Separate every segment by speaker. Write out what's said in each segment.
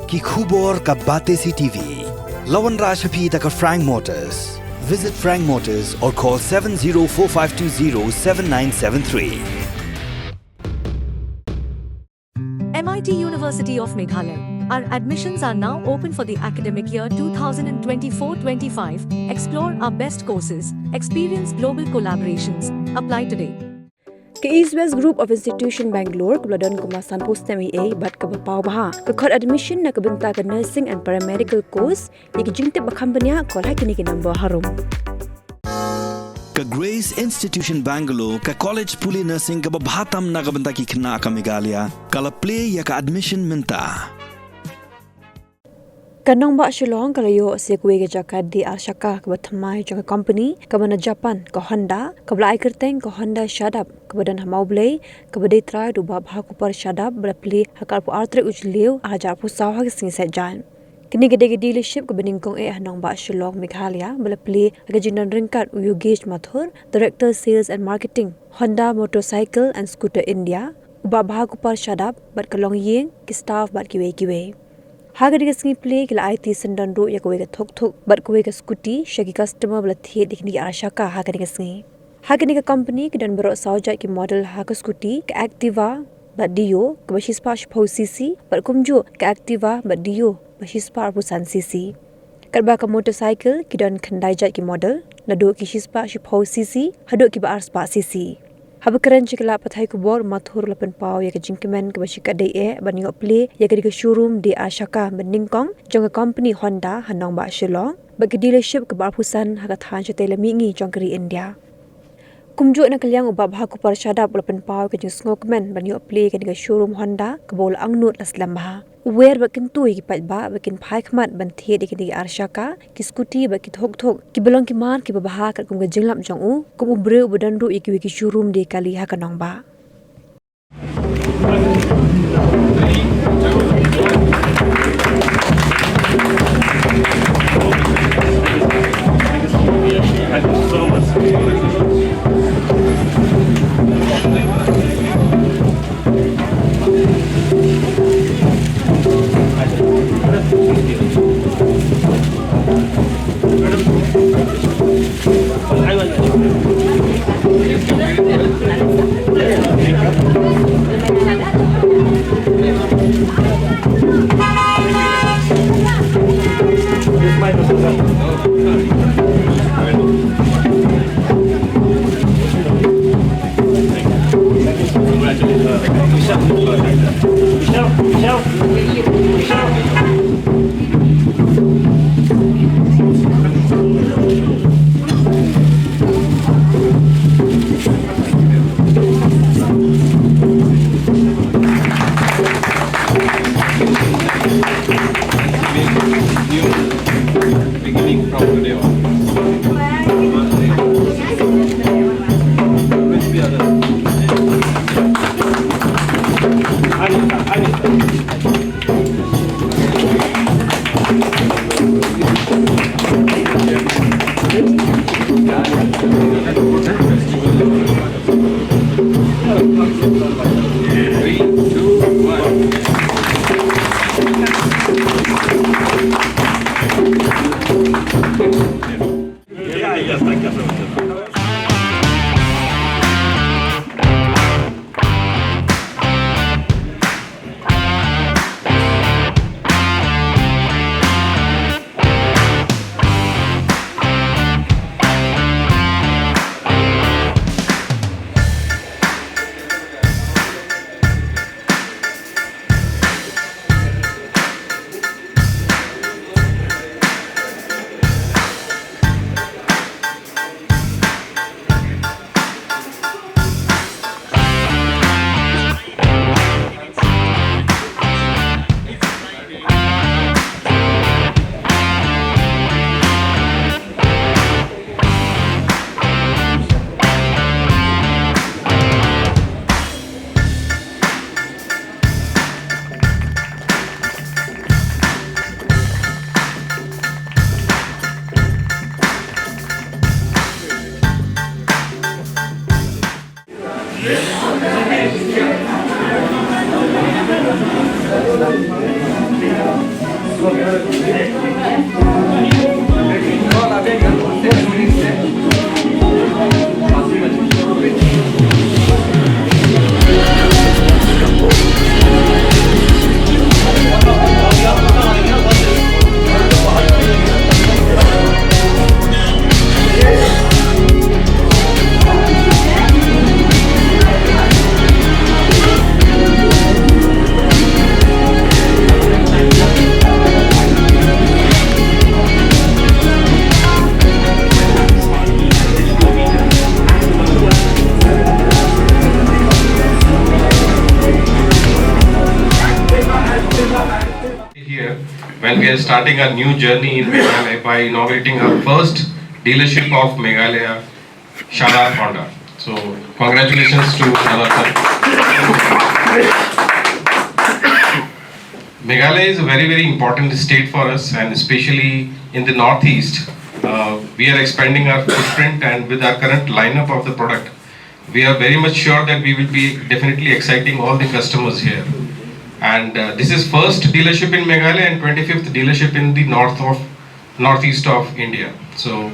Speaker 1: ki khubor ka bate TV. Lawan Rashapi taka Frank Motors. Visit Frank Motors or call 7045207973.
Speaker 2: MIT University of Meghalaya. Our admissions are now open for the academic year 2024-25. Explore our best courses, experience global collaborations. Apply today.
Speaker 3: Ke East West Group of Institution Bangalore kebeladon kemasan Bathymmai A bat ke bapau baha ke kod admission na kebenta ke nursing and paramedical course yang jingtip bakambanya kol hakini ke number harum.
Speaker 1: Ka Grace Institution Bangalore ka college puli nursing ka babhatam na kabenta ki kena ka Meghalaya kala play ya ka admission minta.
Speaker 3: Ka Nongbah Shillong kalayo sekwe ke Jaka di Shaka ke Bathymmai Jaka company ke mana Japan ke Honda ke belai kerteng ke Honda Shadap ke badan hamau blay ke badai try du bab ha ku par Shadap berpli hakar pu artre ujliu ajar pu sawha ke sing sejan. Kini gede dealership ke beningkong Nongbah Shillong Meghalaya berpli ke jinan ringkat Uyugej Mathur Director Sales and Marketing Honda Motorcycle and Scooter India bab ha ku par Shadap bat ke long yeng ke staff bat kiwe. Haga diga singi play kila IT sendan ro ya kowe ka thok bat kowe ka scooty shagi customer bla the dikni Shaka haga diga singi haga diga company ke dan bero sauja ki model haga scooty ka Activa bat dio ke basis pa shpo cc bat kumjo ka Activa bat dio basis pa pusan cc karba ka motorcycle ki dan khandai jat ki model na do ki shispa shpo cc hado ki ba spa cc Habakaran cikala pathai kubor mathur lapan pau ya ke jingkemen ke basika dai banyo play ya ke showroom di Shaka beningkong jong company Honda Nongbah Shillong bagi dealership ke barpusan haga than chatela mingi jongkeri India. Kumjo na kalyang ubab ha ku par Shadap lapan pau ke jing ngokmen banyo play ke showroom Honda ke bol angnut laslam baha. Wer bakin tu ki pat ba bakin phai khmat ban the de ki Shaka ki scooty ba ki thok ki belong ki mar ki baha kat kum ga jinglap jong u kum ubre udan ru ki showroom de kali ha ka Nongbah.
Speaker 4: Here, when we are starting a new journey in Meghalaya by inaugurating our first dealership of Meghalaya, Shadap Honda. So, congratulations to Shadap. Meghalaya is a very important state for us, and especially in the northeast. We are expanding our footprint, and with our current lineup of the product, we are very much sure that we will be definitely exciting all the customers here. And this is first dealership in Meghalaya and 25th dealership in the northeast of India. So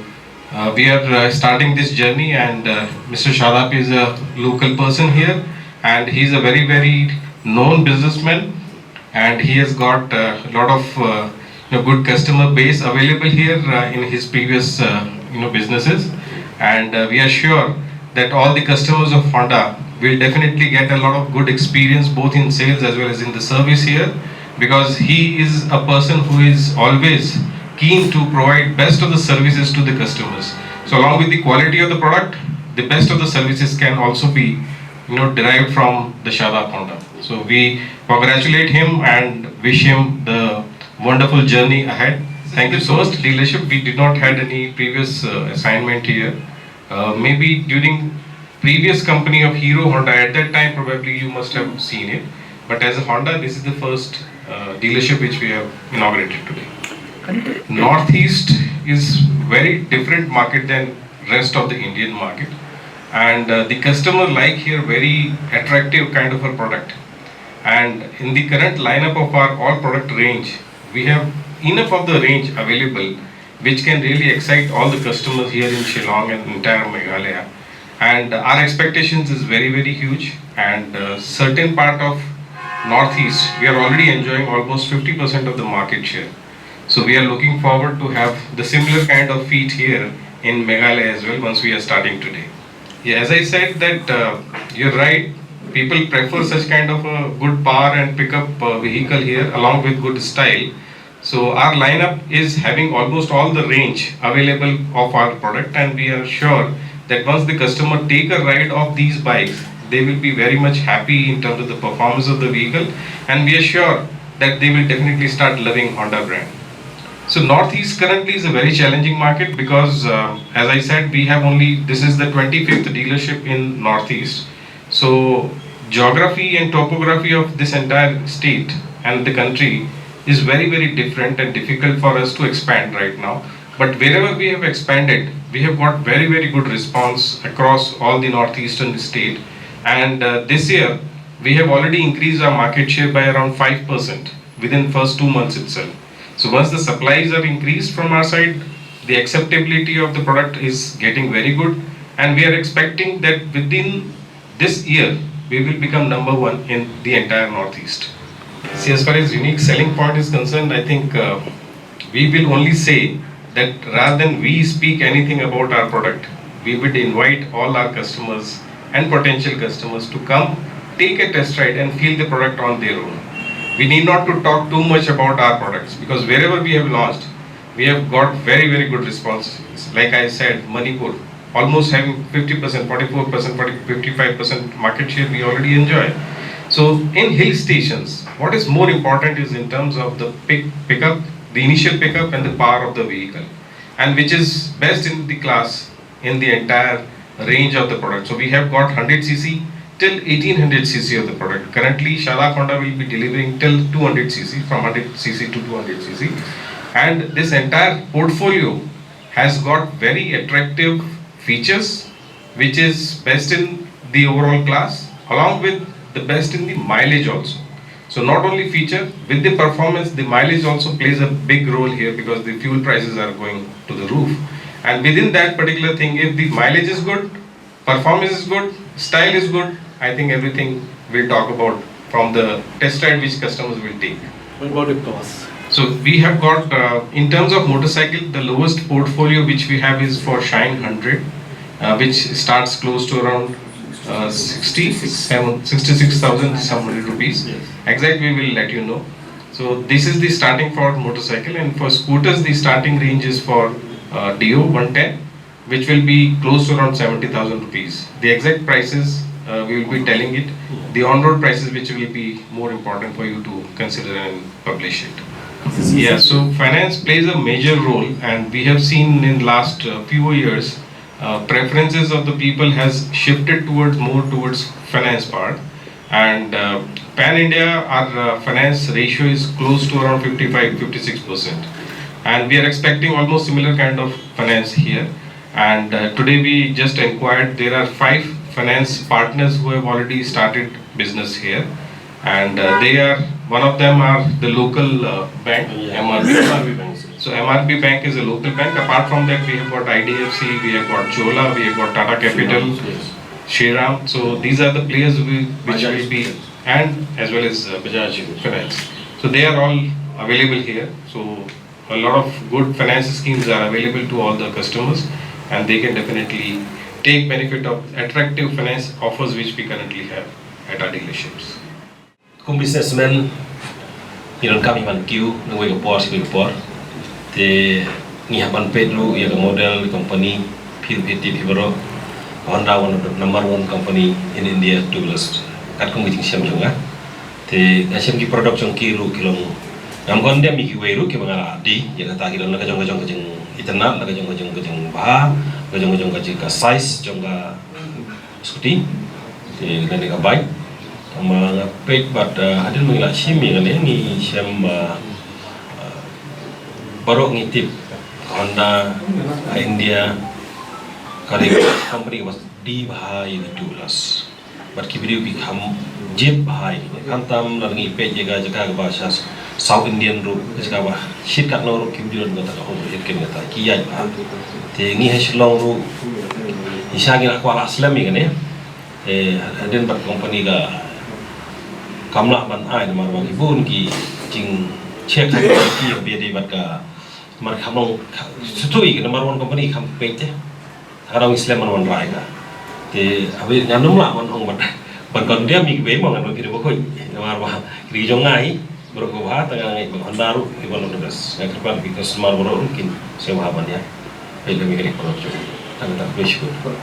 Speaker 4: we are starting this journey, and Mr. Shadap is a local person here, and he is a very known businessman, and he has got a lot of good customer base available here in his previous businesses, and we are sure that all the customers of Honda will definitely get a lot of good experience both in sales as well as in the service here, because he is a person who is always keen to provide best of the services to the customers. So along with the quality of the product, the best of the services can also be derived from the Shadap Honda. So we congratulate him and wish him the wonderful journey ahead. Thank you so much. Dealership, we did not had any previous assignment here. Maybe during previous company of Hero Honda, at that time probably you must have seen it, but as a Honda, this is the first dealership which we have inaugurated today. Northeast is very different market than rest of the Indian market, and the customer like here very attractive kind of a product, and in the current lineup of our all product range, we have enough of the range available which can really excite all the customers here in Shillong and entire Meghalaya. And our expectations is very huge, and certain part of northeast we are already enjoying almost 50% of the market share. So we are looking forward to have the similar kind of feat here in Meghalaya as well once we are starting today. Yeah, as I said that you're right, people prefer such kind of a good power and pickup vehicle here along with good style. So our lineup is having almost all the range available of our product, and we are sure that once the customer take a ride of these bikes, they will be very much happy in terms of the performance of the vehicle, and we are sure that they will definitely start loving Honda brand. So Northeast currently is a very challenging market because as I said, we have this is the 25th dealership in Northeast. So geography and topography of this entire state and the country is very different and difficult for us to expand right now. But wherever we have expanded, we have got very good response across all the northeastern state, and this year we have already increased our market share by around 5% within first 2 months itself. So once the supplies are increased from our side, the acceptability of the product is getting very good, and we are expecting that within this year we will become number one in the entire northeast. See, as far as unique selling point is concerned, I think we will only say that rather than we speak anything about our product, we would invite all our customers and potential customers to come, take a test ride and feel the product on their own. We need not to talk too much about our products, because wherever we have launched, we have got very good responses. Like I said, Manipur, almost having 50%, 44%, 55% market share we already enjoy. So in hill stations, what is more important is in terms of the pickup, the initial pickup and the power of the vehicle, and which is best in the class in the entire range of the product. So we have got 100cc till 1800cc of the product. Currently Shadap Honda will be delivering till 200cc, from 100cc to 200cc, and this entire portfolio has got very attractive features which is best in the overall class, along with the best in the mileage also. So not only feature, with the performance, the mileage also plays a big role here because the fuel prices are going to the roof. And within that particular thing, if the mileage is good, performance is good, style is good, I think everything we'll talk about from the test ride which customers will take.
Speaker 5: What about the cost?
Speaker 4: So we have got, in terms of motorcycle, the lowest portfolio which we have is for Shine 100, which starts close to around 66,700 rupees.
Speaker 5: Yes.
Speaker 4: Exact we will let you know. So this is the starting for motorcycle, and for scooters the starting range is for Dio 110, which will be close to around 70,000 rupees. The exact prices we will be telling it. The on-road prices which will be more important for you to consider and publish it. Yeah, so finance plays a major role, and we have seen in last few years preferences of the people has shifted towards more towards finance part, and pan India our finance ratio is close to around 55-56%, and we are expecting almost similar kind of finance here. And today we just inquired, there are 5 finance partners who have already started business here, and they are, one of them are the local bank, MRB. So MRB Bank is a local bank. Apart from that, we have got IDFC, we have got Chola, we have got Tata Capital, Shriram. So these are the players which will be, and as well as Bajaj Finance. So they are all available here. So a lot of good finance schemes are available to all the customers, and they can definitely take benefit of attractive finance offers which we currently have at our dealerships.
Speaker 5: Kung businessman, iron kami man queue, nang Singapore, te ngihapan pedlu ya model company, Pibaro, Honda, one of the number 1 company in India, two-wheelers. Kat kung meeting siam junga, te ngasem ki product jong kilu kilong. Ngam kon dia miki weiru ki bangala di, ya kata kilong na kajong kajeng itana, na kajong bah, kajong ka size jong ka scooty, te na ka bike. Mga page but adil mengila simi kan ni siam baru ngitip Honda India kali company was di bahai itu las but kibiri bikam jeep bahai kantam langi page jaga bahasa South Indian ru jaga bah shit kat no ru kibiri ru kata ko hit ken kata kiai bah te ngi Shillong ru isagi nak kuala islami kan adin bat company ga kamla ban ai na marwang ibun ki jing check ki bi di bat ka mar khamong sutui ki number 1 company kham pete harang islam man rai ka te abi nyanum la man ong ban kon dia mi be mo ngan ki bo khoi mar ba ri jong ngai bro ko ba ta ngai ba hondaru ki bon no das ngai kerban ki customer bro kin se wa ban ya pe le mi ki ko ta ta be shukr